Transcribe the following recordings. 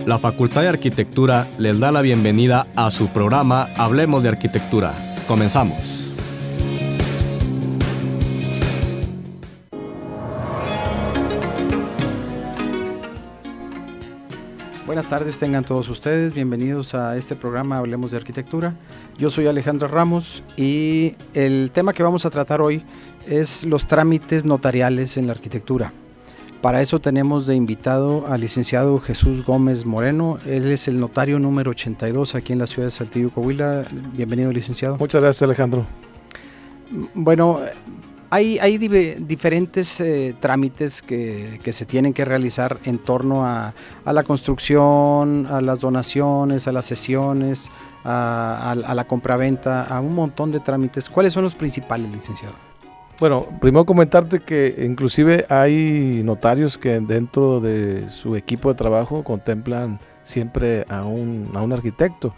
La Facultad de Arquitectura les da la bienvenida a su programa Hablemos de Arquitectura. Comenzamos. Buenas tardes, tengan todos ustedes, bienvenidos a este programa Hablemos de Arquitectura. Yo soy Alejandro Ramos y el tema que vamos a tratar hoy es los trámites notariales en la arquitectura. Para eso tenemos de invitado al licenciado Jesús Gómez Moreno. Él es el notario número 82 aquí en la ciudad de Saltillo, Coahuila. Bienvenido, licenciado. Muchas gracias, Alejandro. Bueno, hay diferentes trámites que se tienen que realizar en torno a la construcción, a las donaciones, a las cesiones, a la compraventa, a un montón de trámites. ¿Cuáles son los principales, licenciado? Bueno, primero comentarte que inclusive hay notarios que dentro de su equipo de trabajo contemplan siempre a un arquitecto,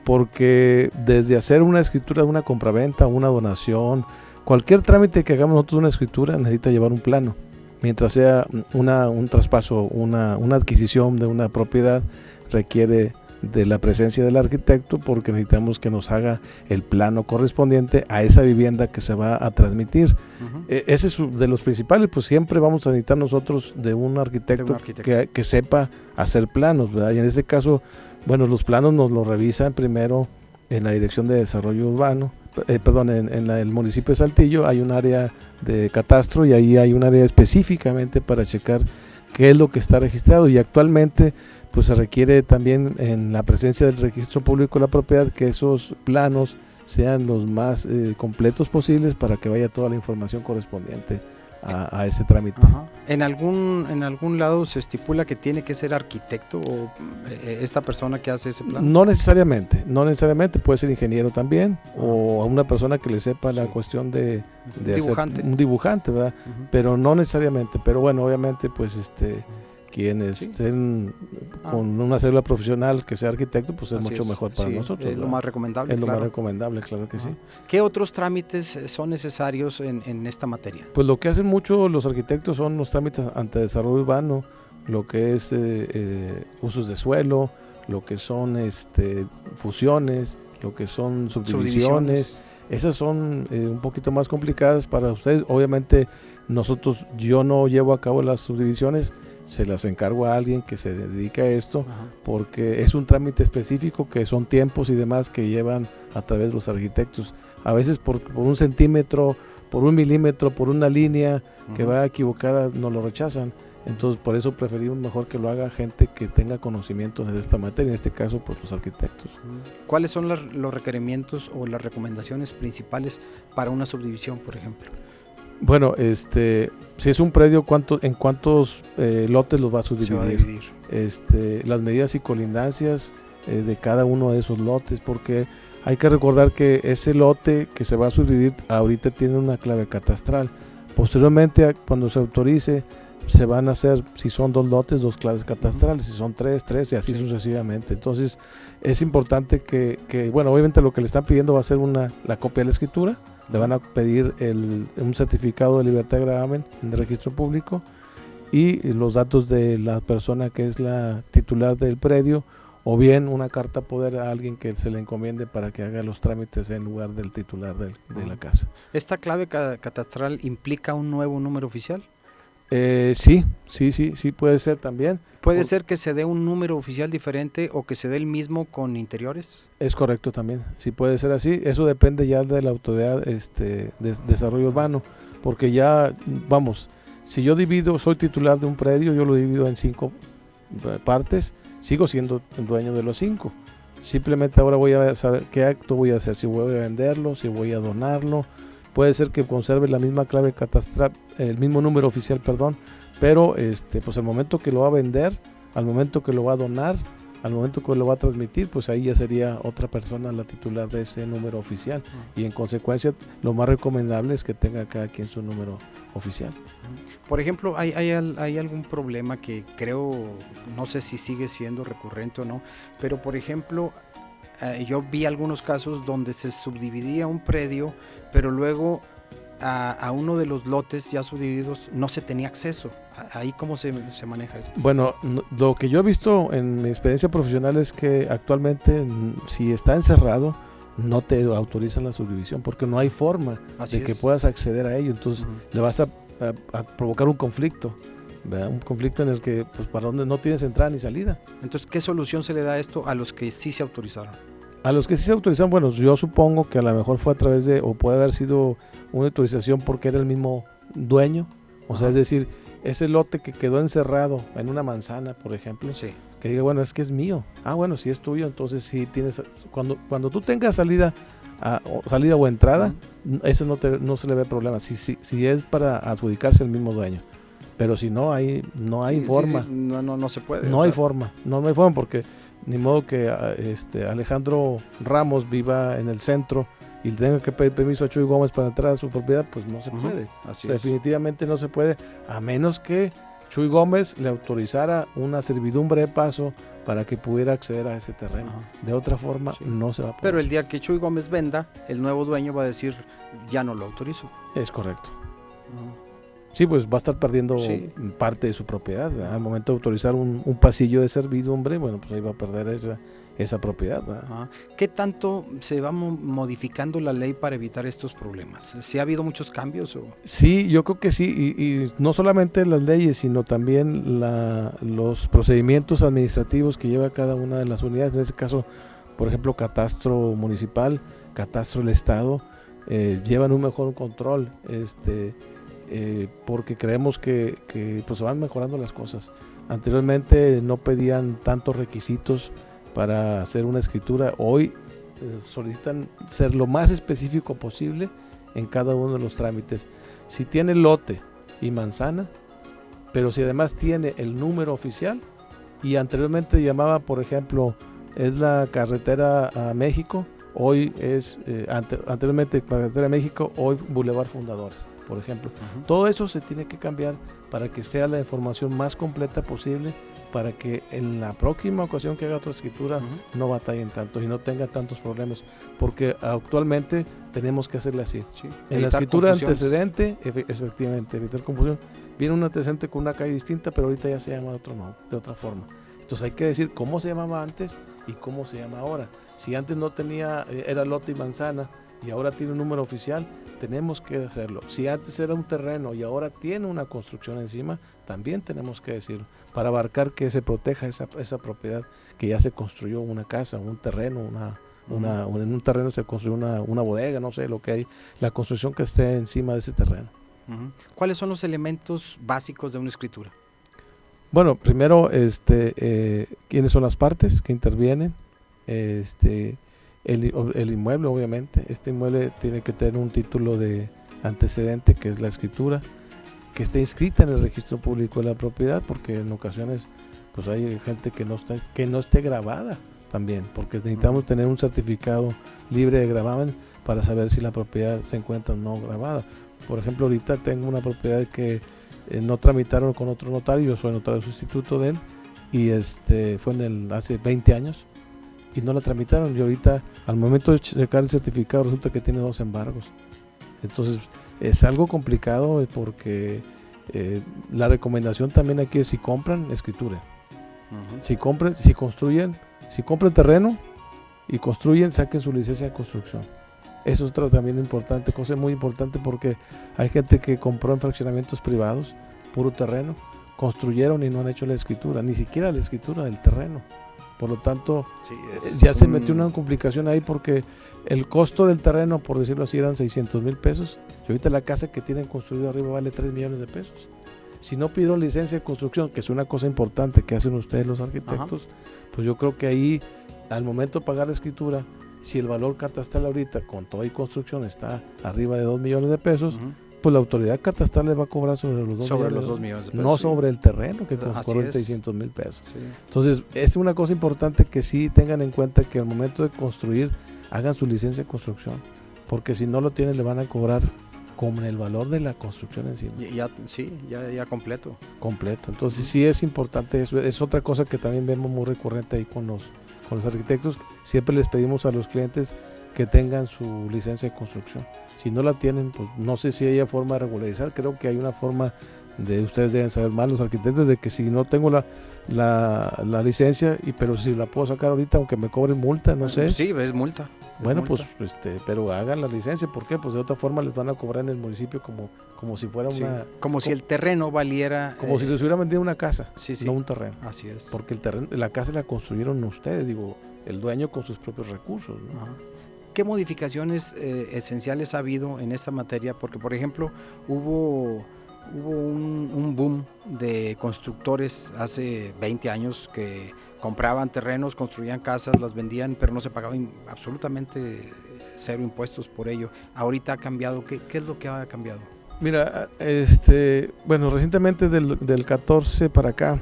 porque desde hacer una escritura de una compraventa, una donación, cualquier trámite que hagamos nosotros de una escritura necesita llevar un plano. Mientras sea un traspaso, una adquisición de una propiedad, requiere de la presencia del arquitecto, porque necesitamos que nos haga el plano correspondiente a esa vivienda que se va a transmitir. Ese es de los principales, pues siempre vamos a necesitar nosotros de un arquitecto, que sepa hacer planos, ¿verdad? Y en este caso, bueno, los planos nos los revisan primero en la Dirección de Desarrollo Urbano, en el municipio de Saltillo hay un área de catastro y ahí hay un área específicamente para checar qué es lo que está registrado, y actualmente pues se requiere también en la presencia del registro público de la propiedad que esos planos sean los más completos posibles para que vaya toda la información correspondiente a ese trámite. Ajá. ¿En algún lado se estipula que tiene que ser arquitecto o esta persona que hace ese plan? No necesariamente, puede ser ingeniero también, o a una persona que le sepa la cuestión de dibujante. Hacer un dibujante, ¿verdad? Pero no necesariamente, pero bueno, obviamente pues quienes estén con una cédula profesional que sea arquitecto, pues es mucho mejor para nosotros. Es lo más recomendable. Es lo más recomendable, claro que sí. ¿Qué otros trámites son necesarios en esta materia? Pues lo que hacen mucho los arquitectos son los trámites ante desarrollo urbano, lo que es usos de suelo, lo que son fusiones, lo que son subdivisiones. Esas son un poquito más complicadas para ustedes. Obviamente yo no llevo a cabo las subdivisiones, se las encargo a alguien que se dedica a esto, porque es un trámite específico que son tiempos y demás que llevan a través de los arquitectos. A veces por un centímetro, por un milímetro, por una línea que va equivocada, nos lo rechazan. Entonces por eso preferimos mejor que lo haga gente que tenga conocimientos de esta materia, en este caso pues los arquitectos. ¿Cuáles son los requerimientos o las recomendaciones principales para una subdivisión, por ejemplo? Bueno, si es un predio, ¿en cuántos lotes los va a subdividir? Se va a dividir. Las medidas y colindancias de cada uno de esos lotes, porque hay que recordar que ese lote que se va a subdividir ahorita tiene una clave catastral. Posteriormente, cuando se autorice, se van a hacer, si son 2 lotes, 2 claves catastrales, si son 3 y así sucesivamente. Entonces es importante que bueno, obviamente lo que le están pidiendo va a ser la copia de la escritura, le van a pedir un certificado de libertad de gravamen en el registro público y los datos de la persona que es la titular del predio, o bien una carta poder a alguien que se le encomiende para que haga los trámites en lugar del titular de la casa. ¿Esta clave catastral implica un nuevo número oficial? Sí, puede ser también. ¿Puede ser que se dé un número oficial diferente o que se dé el mismo con interiores? Es correcto también, sí puede ser así. Eso depende ya de la autoridad de desarrollo urbano, porque ya, vamos, si yo soy titular de un predio, yo lo divido en 5 partes, sigo siendo el dueño de los 5. Simplemente ahora voy a saber qué acto voy a hacer, si voy a venderlo, si voy a donarlo. Puede ser que conserve la misma clave catastral, el mismo número oficial, pero pues al momento que lo va a vender, al momento que lo va a donar, al momento que lo va a transmitir, pues ahí ya sería otra persona la titular de ese número oficial, y en consecuencia lo más recomendable es que tenga cada quien su número oficial. Por ejemplo, ¿hay algún problema que creo, no sé si sigue siendo recurrente o no, pero por ejemplo, yo vi algunos casos donde se subdividía un predio, pero luego a uno de los lotes ya subdivididos no se tenía acceso. ¿Ahí cómo se maneja esto? Bueno, lo que yo he visto en mi experiencia profesional es que actualmente si está encerrado no te autorizan la subdivisión porque no hay forma que puedas acceder a ello. Entonces le vas a provocar un conflicto, ¿verdad? Un conflicto en el que pues para donde no tienes entrada ni salida. Entonces, ¿qué solución se le da a esto a los que sí se autorizaron? A los que sí se autorizaron, bueno, yo supongo que a lo mejor fue a través de, o puede haber sido una autorización porque era el mismo dueño, o sea, es decir, ese lote que quedó encerrado en una manzana, por ejemplo, que diga, bueno, es que es mío. Ah, bueno, si es tuyo, entonces sí tienes, cuando tú tengas salida o entrada, eso no se le ve problema, si es para adjudicarse el mismo dueño. Pero si no hay forma. No se puede. No hay forma porque ni modo que Alejandro Ramos viva en el centro y le tenga que pedir permiso a Chuy Gómez para entrar a su propiedad, pues no se puede. Definitivamente no se puede, a menos que Chuy Gómez le autorizara una servidumbre de paso para que pudiera acceder a ese terreno. De otra forma, no se va a poder. Pero el día que Chuy Gómez venda, el nuevo dueño va a decir, ya no lo autorizo. Es correcto. Sí, pues va a estar perdiendo parte de su propiedad, ¿verdad? Al momento de autorizar un pasillo de servidumbre, bueno, pues ahí va a perder esa propiedad, ¿verdad? ¿Qué tanto se va modificando la ley para evitar estos problemas? ¿Sí ha habido muchos cambios? Sí, yo creo que sí, y no solamente las leyes, sino también los procedimientos administrativos que lleva cada una de las unidades, en este caso, por ejemplo, catastro municipal, catastro del estado, llevan un mejor control, porque creemos que pues se van mejorando las cosas. Anteriormente no pedían tantos requisitos para hacer una escritura, hoy solicitan ser lo más específico posible en cada uno de los trámites. Si tiene lote y manzana, pero si además tiene el número oficial, y anteriormente llamaba, por ejemplo, es la carretera a México, hoy es anteriormente carretera a México, hoy Boulevard Fundadores, por ejemplo. Todo eso se tiene que cambiar para que sea la información más completa posible, para que en la próxima ocasión que haga otra escritura no batallen tanto y no tenga tantos problemas, porque actualmente tenemos que hacerle así. En la escritura antecedente, efectivamente, evitar confusión. Viene un antecedente con una calle distinta, pero ahorita ya se llama de otra forma. Entonces hay que decir cómo se llamaba antes y cómo se llama ahora. Si antes no tenía, era lote y manzana, y ahora tiene un número oficial, tenemos que hacerlo. Si antes era un terreno y ahora tiene una construcción encima, también tenemos que decirlo, para abarcar que se proteja esa propiedad que ya se construyó, una casa, un terreno, en un terreno se construyó una bodega, no sé lo que hay, la construcción que esté encima de ese terreno. ¿Cuáles son los elementos básicos de una escritura? Bueno, primero, ¿quiénes son las partes que intervienen? El inmueble, obviamente. Este inmueble tiene que tener un título de antecedente, que es la escritura, que esté inscrita en el registro público de la propiedad, porque en ocasiones pues hay gente que no esté grabada también, porque necesitamos tener un certificado libre de gravamen para saber si la propiedad se encuentra o no grabada. Por ejemplo, ahorita tengo una propiedad que no tramitaron con otro notario, yo soy notario sustituto de él, y fue hace 20 años, y no la tramitaron, y ahorita al momento de checar el certificado resulta que tiene 2 embargos. Entonces es algo complicado, porque la recomendación también aquí es: si compran, escritura. Si compran terreno y construyen, saquen su licencia de construcción. Eso es otra también importante, cosa muy importante, porque hay gente que compró en fraccionamientos privados, puro terreno, construyeron y no han hecho la escritura, ni siquiera la escritura del terreno. Por lo tanto, ya se metió una complicación ahí, porque el costo del terreno, por decirlo así, eran 600,000 pesos, y ahorita la casa que tienen construida arriba vale 3 millones de pesos. Si no pidieron licencia de construcción, que es una cosa importante que hacen ustedes los arquitectos, pues yo creo que ahí, al momento de pagar la escritura, si el valor catastral ahorita con toda y construcción está arriba de 2 millones de pesos, pues la autoridad catastral le va a cobrar sobre los 2 millones de pesos, no sobre el terreno que corre 600,000 pesos. Entonces es una cosa importante que sí tengan en cuenta, que al momento de construir hagan su licencia de construcción, porque si no lo tienen le van a cobrar con el valor de la construcción encima. Ya completo. Entonces sí es importante eso. Es otra cosa que también vemos muy recurrente ahí con los arquitectos. Siempre les pedimos a los clientes que tengan su licencia de construcción. Si no la tienen, pues no sé si hay forma de regularizar. Creo que hay una forma ustedes deben saber más los arquitectos, de que si no tengo la licencia, pero si la puedo sacar ahorita aunque me cobren multa, no sé. Sí, es multa. Bueno, pues pero hagan la licencia. ¿Por qué? Pues de otra forma les van a cobrar en el municipio como si fuera como si el terreno valiera, como si les hubiera vendido una casa, no un terreno. Así es. Porque el terreno, la casa la construyeron ustedes, el dueño con sus propios recursos, ¿no? Ajá. ¿Qué modificaciones esenciales ha habido en esta materia? Porque, por ejemplo, hubo un boom de constructores hace 20 años que compraban terrenos, construían casas, las vendían, pero no se pagaban absolutamente cero impuestos por ello. Ahorita ha cambiado. ¿Qué es lo que ha cambiado? Mira, bueno, recientemente del 14 para acá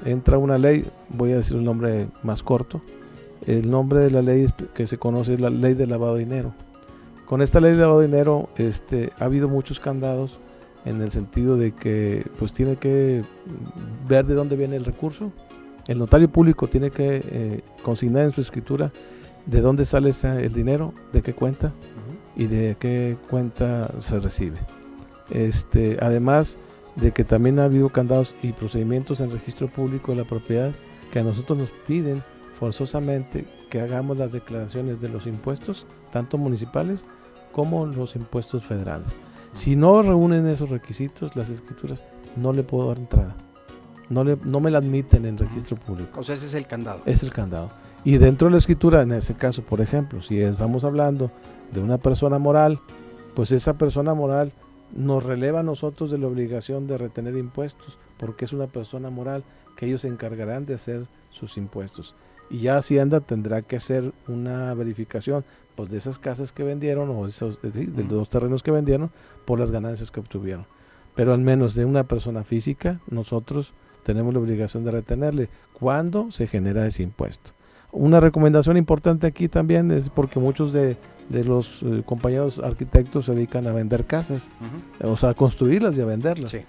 entra una ley, voy a decir un nombre más corto. El nombre de la ley que se conoce es la ley de lavado de dinero. Con esta ley de lavado de dinero ha habido muchos candados, en el sentido de que pues tiene que ver de dónde viene el recurso. El notario público tiene que consignar en su escritura de dónde sale el dinero, de qué cuenta y de qué cuenta se recibe. Además de que también ha habido candados y procedimientos en registro público de la propiedad que a nosotros nos piden forzosamente que hagamos las declaraciones de los impuestos, tanto municipales como los impuestos federales. Si no reúnen esos requisitos, las escrituras, no le puedo dar entrada. No me la admiten en registro público. O sea, ese es el candado. Es el candado. Y dentro de la escritura, en ese caso, por ejemplo, si estamos hablando de una persona moral, pues esa persona moral nos releva a nosotros de la obligación de retener impuestos, porque es una persona moral que ellos se encargarán de hacer sus impuestos. Y ya Hacienda tendrá que hacer una verificación pues, de esas casas que vendieron o de los terrenos que vendieron por las ganancias que obtuvieron. Pero al menos de una persona física, nosotros tenemos la obligación de retenerle cuando se genera ese impuesto. Una recomendación importante aquí también es porque muchos de los compañeros arquitectos se dedican a vender casas, o sea, a construirlas y a venderlas. Sí.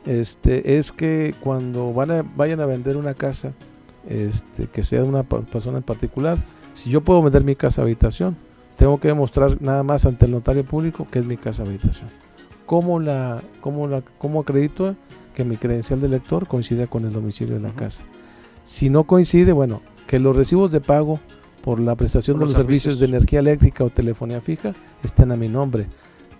Es que cuando vayan a vender una casa, que sea de una persona en particular, si yo puedo vender mi casa habitación, tengo que demostrar nada más ante el notario público que es mi casa habitación. ¿Cómo acredito que mi credencial de lector coincida con el domicilio de la casa? Si no coincide, bueno, que los recibos de pago por la prestación de los servicios de energía eléctrica o telefonía fija estén a mi nombre.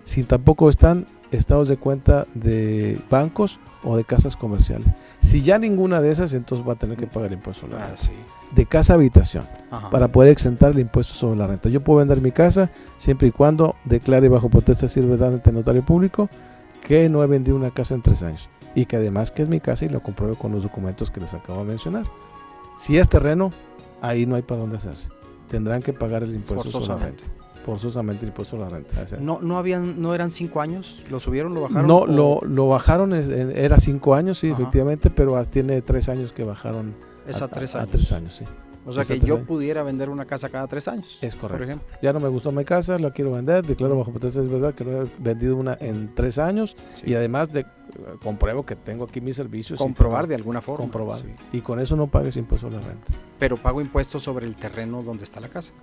Si tampoco están, estados de cuenta de bancos o de casas comerciales. Si ya ninguna de esas, entonces va a tener que pagar el impuesto sobre la renta. Sí. De casa a habitación, para poder exentar el impuesto sobre la renta. Yo puedo vender mi casa siempre y cuando declare bajo potestad y verdad ante el notario público que no he vendido una casa en 3 años y que además que es mi casa y lo compruebo con los documentos que les acabo de mencionar. Si es terreno, ahí no hay para dónde hacerse. Tendrán que pagar el impuesto sobre la renta. Forzosamente el impuesto sobre la renta. ¿No eran 5 años? ¿Lo subieron, lo bajaron? No, lo bajaron, era 5 años, sí, efectivamente, pero tiene 3 años que bajaron a 3 años. A 3 años, sí. O sea que yo pudiera vender una casa cada 3 años. Es correcto. Por ejemplo. Ya no me gustó mi casa, la quiero vender, declaro bajo potestad, es verdad que no he vendido una en 3 años y además compruebo que tengo aquí mis servicios. Comprobar de alguna forma. Comprobar. Sí. Y con eso no pagues impuesto sobre la renta. Pero pago impuestos sobre el terreno donde está la casa.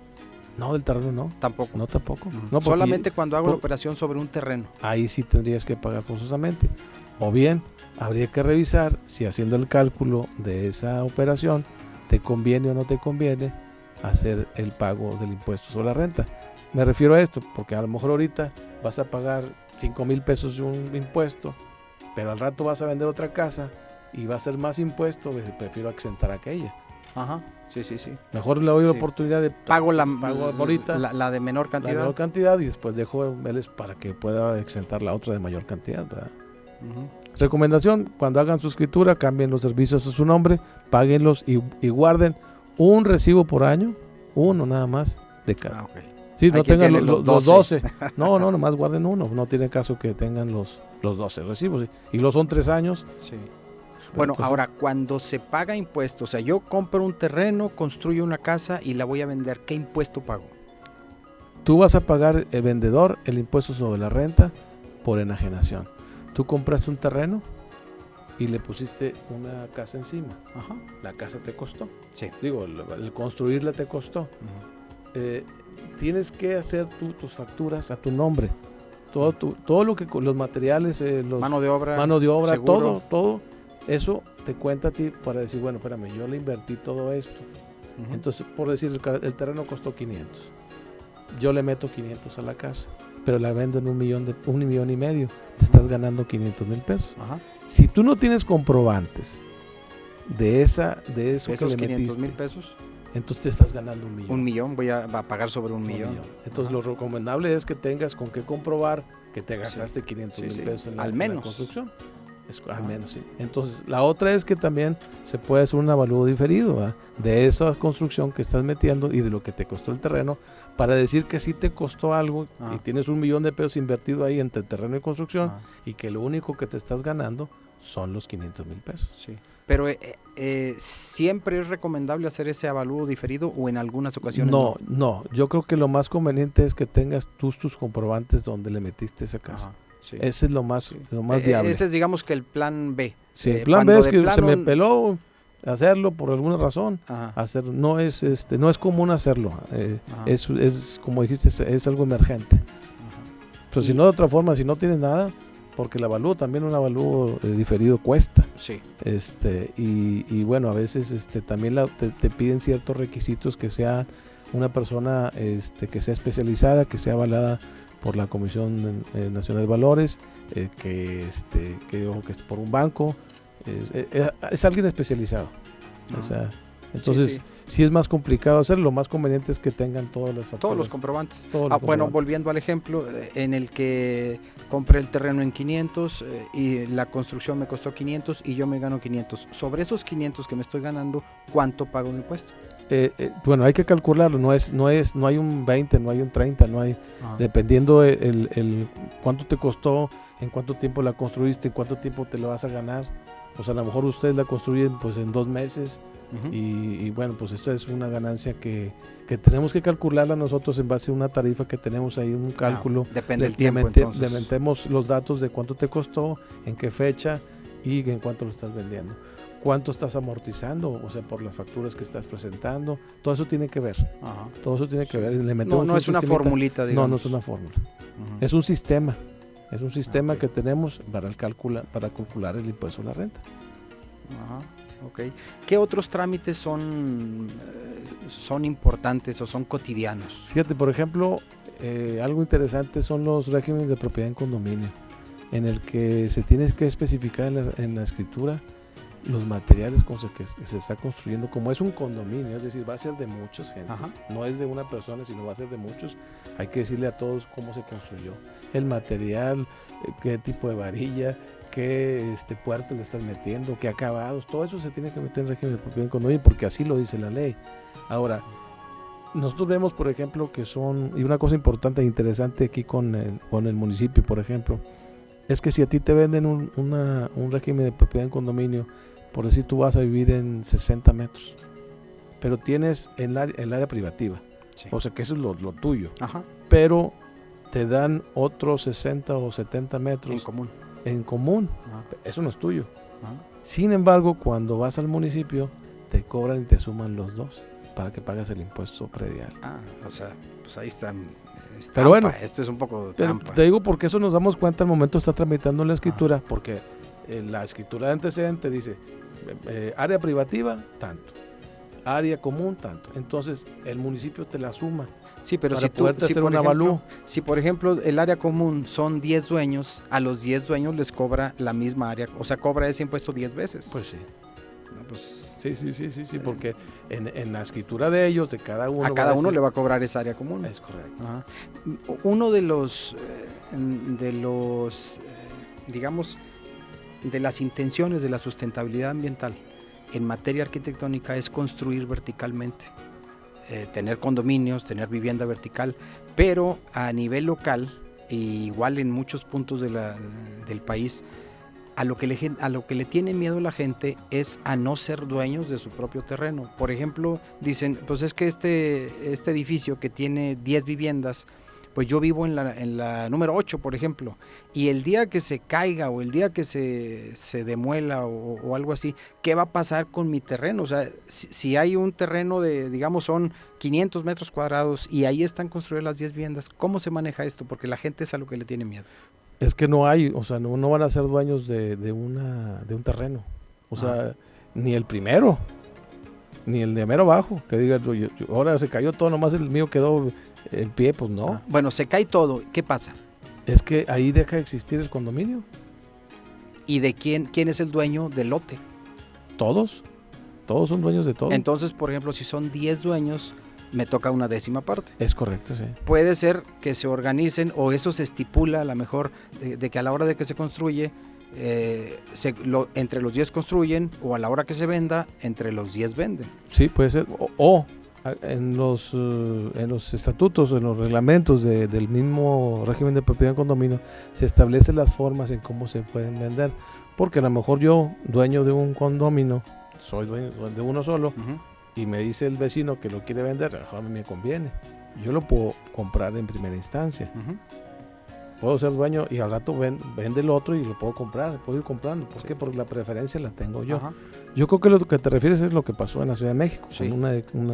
No, del terreno no. Tampoco. No, tampoco. No, solamente cuando hago la operación sobre un terreno. Ahí sí tendrías que pagar forzosamente. O bien, habría que revisar si haciendo el cálculo de esa operación te conviene o no te conviene hacer el pago del impuesto sobre la renta. Me refiero a esto porque a lo mejor ahorita vas a pagar 5,000 pesos de un impuesto, pero al rato vas a vender otra casa y va a ser más impuesto, pues prefiero exentar aquella. Ajá, sí. Mejor le doy la oportunidad de pago ahorita la de menor cantidad. La menor cantidad y después dejo verles para que pueda exentar la otra de mayor cantidad, ¿verdad? Recomendación, cuando hagan su escritura, cambien los servicios a su nombre, páguenlos y guarden un recibo por año, uno nada más de cada. Sí, no tengan los 12. No, nomás guarden uno. No tiene caso que tengan los 12 recibos. Y los son 3 años. Sí. Bueno, entonces, ahora, cuando se paga impuesto, o sea, yo compro un terreno, construyo una casa y la voy a vender, ¿qué impuesto pago? Tú vas a pagar, el vendedor, el impuesto sobre la renta por enajenación. Tú compraste un terreno y le pusiste una casa encima. La casa te costó. Sí. Digo, el construirla te costó. tienes que hacer tus facturas a tu nombre. Todo lo que los materiales, mano de obra, seguro. todo eso te cuenta a ti para decir, bueno, espérame, yo le invertí todo esto. Uh-huh. Entonces, por decir, el terreno costó 500. Yo le meto 500 a la casa, pero la vendo en $1 millón y medio. Te estás ganando 500,000 pesos. Uh-huh. Si tú no tienes comprobantes de eso que le metiste, $500,000 pesos, entonces te estás ganando $1 millón. $1 millón, voy a pagar sobre $1 millón. Entonces lo recomendable es que tengas con qué comprobar que te gastaste 500,000 pesos en la construcción. Al menos, sí. Entonces la otra es que también se puede hacer un avalúo diferido, ¿verdad?, de esa construcción que estás metiendo y de lo que te costó el terreno, para decir que sí te costó algo y tienes $1 millón de pesos invertido ahí entre terreno y construcción y que lo único que te estás ganando son los 500,000 pesos. Sí. Pero ¿siempre es recomendable hacer ese avalúo diferido o en algunas ocasiones no? Yo creo que lo más conveniente es que tengas tus comprobantes donde le metiste esa casa. Sí. Ese es lo más viable. Ese es, digamos, que el plan B. Sí, el plan B es que se me peló hacerlo por alguna razón. No es común hacerlo. Es como dijiste, es algo emergente. Pero si no, de otra forma, si no tienes nada, porque el avalúo también, un avalúo diferido cuesta. Sí. Y bueno, a veces también te piden ciertos requisitos, que sea una persona que sea especializada, que sea avalada por la Comisión Nacional de Valores, que es por un banco, es alguien especializado. O sea, entonces sí es más complicado hacerlo. Lo más conveniente es que tengan todas las facturas, todos los comprobantes. Bueno, volviendo al ejemplo en el que compré el terreno en 500 y la construcción me costó 500 y yo me gano 500. Sobre esos 500 que me estoy ganando, ¿cuánto pago de impuesto? Bueno, hay que calcularlo. No hay un 20, no hay un 30, no hay, dependiendo el cuánto te costó, en cuánto tiempo la construiste, en cuánto tiempo te lo vas a ganar. Pues a lo mejor ustedes la construyen pues en 2 meses. Uh-huh. Y bueno, pues esa es una ganancia que tenemos que calcularla nosotros en base a una tarifa que tenemos ahí, un cálculo. Depende del tiempo. Le metemos los datos de cuánto te costó, en qué fecha y en cuánto lo estás vendiendo. Cuánto estás amortizando, o sea, por las facturas que estás presentando. Todo eso tiene que ver. Uh-huh. Todo eso tiene que ver. Le metemos no es una formulita, digamos. No es una fórmula. Uh-huh. Es un sistema. Es un sistema que tenemos para calcular el impuesto a la renta. Okay. ¿Qué otros trámites son importantes o son cotidianos? Fíjate, por ejemplo, algo interesante son los regímenes de propiedad en condominio, en el que se tiene que especificar en la escritura los materiales con los que se está construyendo. Como es un condominio, es decir, va a ser de muchas gentes. Ajá. No es de una persona, sino va a ser de muchos. Hay que decirle a todos cómo se construyó, el material, qué tipo de varilla, qué puertas le estás metiendo, qué acabados. Todo eso se tiene que meter en régimen de propiedad en condominio porque así lo dice la ley. Ahora, nosotros vemos, por ejemplo, y una cosa importante e interesante aquí con el municipio, por ejemplo, es que si a ti te venden un régimen de propiedad en condominio, por decir, tú vas a vivir en 60 metros, pero tienes el área privativa, o sea que eso es lo tuyo. Ajá. Pero te dan otros 60 o 70 metros en común. Ajá. Eso no es tuyo. Ajá. Sin embargo, cuando vas al municipio, te cobran y te suman los dos para que pagues el impuesto predial. O sea, pues ahí está. Pero bueno, esto es un poco trampa. Te digo porque eso nos damos cuenta al momento de estar tramitando la escritura, porque la escritura de antecedente dice área privativa, tanto, área común, tanto. Entonces el municipio te la suma. Sí, pero para poderte hacer un avalúo. Si por ejemplo el área común son 10 dueños, a los 10 dueños les cobra la misma área, o sea, cobra ese impuesto 10 veces. Pues sí. Pues, sí, porque en la escritura de ellos, de cada uno, a cada uno le va a cobrar esa área común. Es correcto. Ajá. Uno de los digamos, de las intenciones de la sustentabilidad ambiental en materia arquitectónica es construir verticalmente, tener condominios, tener vivienda vertical, pero a nivel local, igual en muchos puntos del país, a lo que le tiene miedo la gente es a no ser dueños de su propio terreno. Por ejemplo, dicen, pues es que este edificio que tiene 10 viviendas, pues yo vivo en la número 8, por ejemplo, y el día que se caiga o el día que se demuela o algo así, ¿qué va a pasar con mi terreno? O sea, si hay un terreno de, digamos, son 500 metros cuadrados y ahí están construidas las 10 viviendas, ¿cómo se maneja esto? Porque la gente es a lo que le tiene miedo. Es que no hay, o sea, no van a ser dueños de un terreno. O sea, ni el primero, ni el de mero abajo, que diga, ahora se cayó todo, nomás el mío quedó el pie, pues no. Bueno, se cae todo, ¿qué pasa? Es que ahí deja de existir el condominio. ¿Y de quién es el dueño del lote? Todos son dueños de todo. Entonces, por ejemplo, si son 10 dueños, me toca una 10ª parte. Es correcto, sí. Puede ser que se organicen, o eso se estipula a lo mejor, de que a la hora de que se construye, entre los 10 construyen, o a la hora que se venda, entre los 10 venden. Sí, puede ser. O en los estatutos, en los reglamentos del mismo régimen de propiedad en condominio, se establecen las formas en cómo se pueden vender. Porque a lo mejor yo, dueño de un condominio, soy dueño de uno solo, y me dice el vecino que lo quiere vender, a lo mejor me conviene. Yo lo puedo comprar en primera instancia. Puedo ser dueño y al rato vende el otro y lo puedo comprar, puedo ir comprando. ¿Por qué? Porque la preferencia la tengo yo. Yo creo que lo que te refieres es lo que pasó en la Ciudad de México. Sí,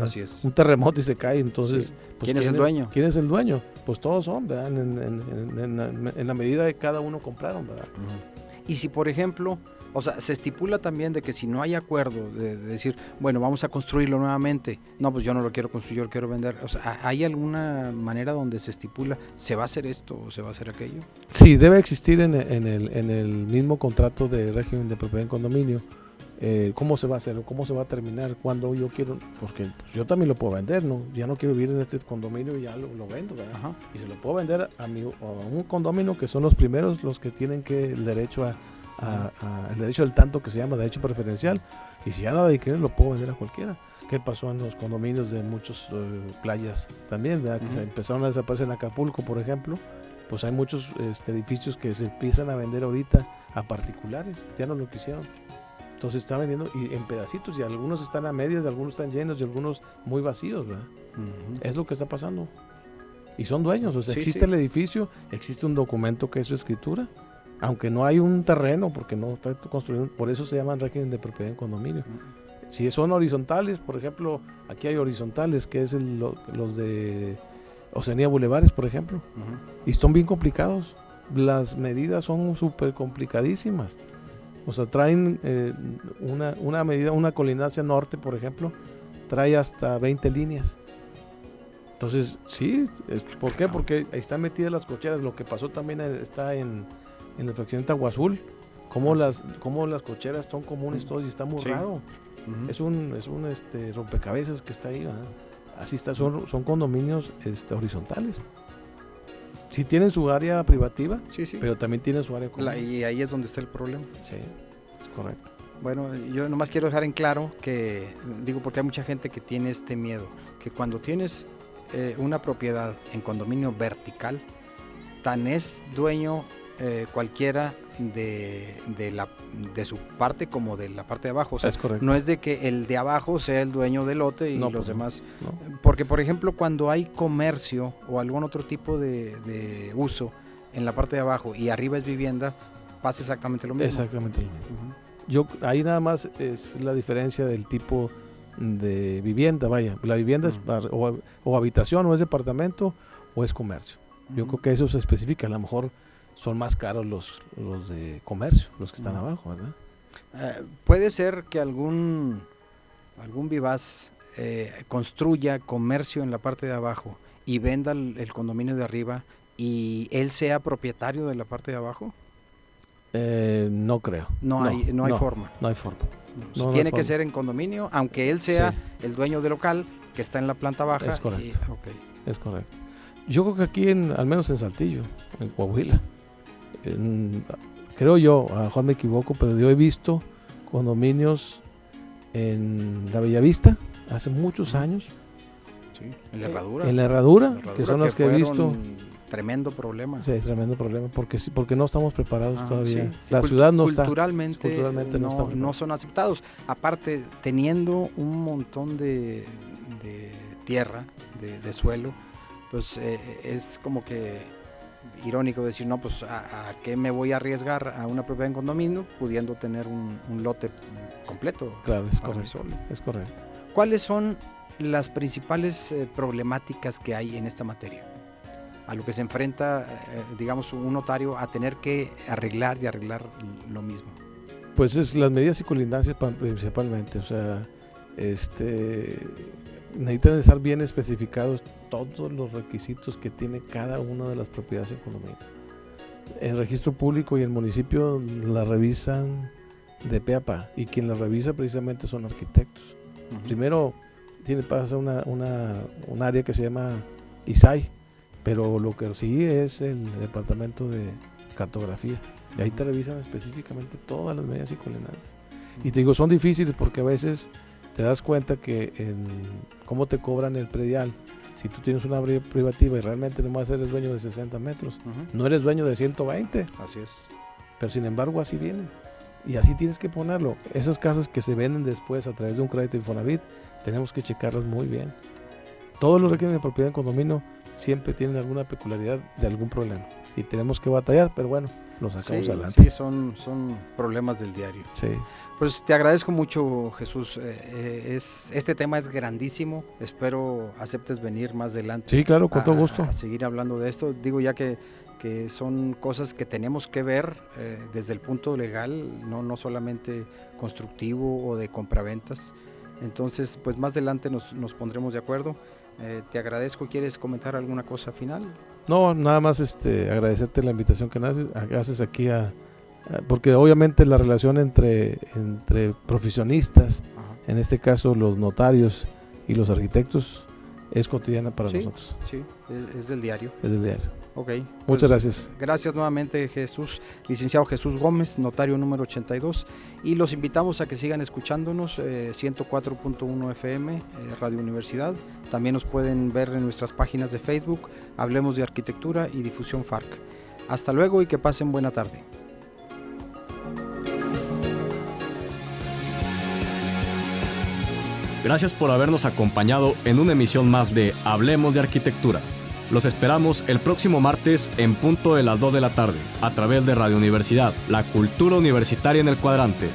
Así es. Un terremoto y se cae, entonces... Sí. Pues, ¿Quién es el dueño? ¿Quién es el dueño? Pues todos son, ¿verdad? En la medida de cada uno compraron, ¿verdad? Y si, por ejemplo, o sea, se estipula también de que si no hay acuerdo de decir, bueno, vamos a construirlo nuevamente, no, pues yo no lo quiero construir, yo lo quiero vender. O sea, ¿hay alguna manera donde se estipula, se va a hacer esto o se va a hacer aquello? Sí, debe existir en el mismo contrato de régimen de propiedad en condominio. ¿Cómo se va a hacer? ¿Cómo se va a terminar? Cuando yo quiero, porque yo también lo puedo vender, ¿no? Ya no quiero vivir en este condominio y ya lo vendo, ¿verdad? Y se lo puedo vender a un condominio que son los primeros los que tienen el derecho el derecho del tanto, que se llama derecho preferencial, y si ya nada de querer, lo puedo vender a cualquiera. ¿Qué pasó en los condominios de muchas playas también, ¿verdad? Que se empezaron a desaparecer en Acapulco, por ejemplo. Pues hay muchos edificios que se empiezan a vender ahorita a particulares, ya no lo quisieron. Entonces están vendiendo y en pedacitos, y algunos están a medias, algunos están llenos y algunos muy vacíos, ¿verdad? Es lo que está pasando. Y son dueños, o sea, existe el edificio, existe un documento que es su escritura, aunque no hay un terreno, porque no está construido, por eso se llaman régimen de propiedad en condominio. Si son horizontales, por ejemplo, aquí hay horizontales, que es los de Oceanía Bulevares, por ejemplo, y son bien complicados, las medidas son súper complicadísimas. O sea, traen una medida, una colindancia norte, por ejemplo, trae hasta 20 líneas. Entonces, sí, ¿por qué? Porque ahí están metidas las cocheras. Lo que pasó también está en el fraccionamiento Agua Azul. Cómo las cocheras son comunes todos y está muy raro. Es un rompecabezas que está ahí, ¿verdad? Así está, son condominios horizontales. Sí tienen su área privativa, pero también tienen su área común. Y ahí es donde está el problema. Sí, es correcto. Bueno, yo nomás quiero dejar en claro que, digo, porque hay mucha gente que tiene este miedo, que cuando tienes una propiedad en condominio vertical, tan es dueño cualquiera de su parte como de la parte de abajo. O sea, es correcto. No es de que el de abajo sea el dueño del lote y los demás. No. Porque, por ejemplo, cuando hay comercio o algún otro tipo de uso en la parte de abajo y arriba es vivienda, pasa exactamente lo mismo. Exactamente lo mismo. Ahí nada más es la diferencia del tipo de vivienda, vaya. La vivienda es o habitación, o es departamento, o es comercio. Yo creo que eso se especifica. A lo mejor son más caros los de comercio, los que están abajo, ¿verdad? Puede ser que algún vivaz construya comercio en la parte de abajo y venda el condominio de arriba y él sea propietario de la parte de abajo. No creo. No hay forma. No hay forma. Tiene que ser en condominio, aunque él sea el dueño del local que está en la planta baja. Es correcto. Es correcto. Yo creo que aquí, al menos en Saltillo, en Coahuila, creo yo, a lo mejor me equivoco, pero yo he visto condominios en la Bellavista hace muchos años. Sí, en la Herradura. En la Herradura, que son las que he visto. Tremendo problema. Sí, es tremendo problema, porque no estamos preparados todavía. Sí, la ciudad no culturalmente está. No son aceptados. Aparte, teniendo un montón de tierra, de suelo, pues es como que irónico decir, no, pues ¿a qué me voy a arriesgar a una propiedad en condominio pudiendo tener un lote completo? Claro, es para mí correcto. solo. Es correcto. ¿Cuáles son las principales problemáticas que hay en esta materia? A lo que se enfrenta, digamos, un notario a tener que arreglar lo mismo. Pues es las medidas y colindancias principalmente, o sea, necesitan estar bien especificados todos los requisitos que tiene cada una de las propiedades en condominio. En registro público y en municipio la revisan de pe a pa, y quien la revisa precisamente son arquitectos. Uh-huh. Primero pasa un área que se llama ISAI, pero lo que sigue es el departamento de cartografía, y ahí te revisan específicamente todas las medidas y colindancias. Y te digo, son difíciles porque a veces te das cuenta que cómo te cobran el predial. Si tú tienes una área privativa y realmente nomás eres dueño de 60 metros, no eres dueño de 120. Así es. Pero sin embargo así vienen. Y así tienes que ponerlo. Esas casas que se venden después a través de un crédito Infonavit, tenemos que checarlas muy bien. Todos los regímenes de propiedad en condominio siempre tienen alguna peculiaridad de algún problema. Y tenemos que batallar, pero bueno, lo sacamos adelante. Sí, son problemas del diario. Sí. Pues te agradezco mucho, Jesús. Este tema es grandísimo. Espero aceptes venir más adelante. Sí, claro, con todo gusto. A seguir hablando de esto. Digo, ya que son cosas que tenemos que ver desde el punto legal, no solamente constructivo o de compraventas. Entonces, pues más adelante nos pondremos de acuerdo. Te agradezco. ¿Quieres comentar alguna cosa final? No, nada más agradecerte la invitación que haces aquí porque obviamente la relación entre profesionistas, ajá, en este caso los notarios y los arquitectos, es cotidiana para nosotros. Sí, es del diario. Es del diario. Ok. Muchas gracias. Gracias nuevamente, Jesús, licenciado Jesús Gómez, notario número 82, y los invitamos a que sigan escuchándonos, 104.1 FM, Radio Universidad. También nos pueden ver en nuestras páginas de Facebook, Hablemos de Arquitectura y Difusión FARC. Hasta luego y que pasen buena tarde. Gracias por habernos acompañado en una emisión más de Hablemos de Arquitectura. Los esperamos el próximo martes en punto de las 2 de la tarde, a través de Radio Universidad, la cultura universitaria en el cuadrante.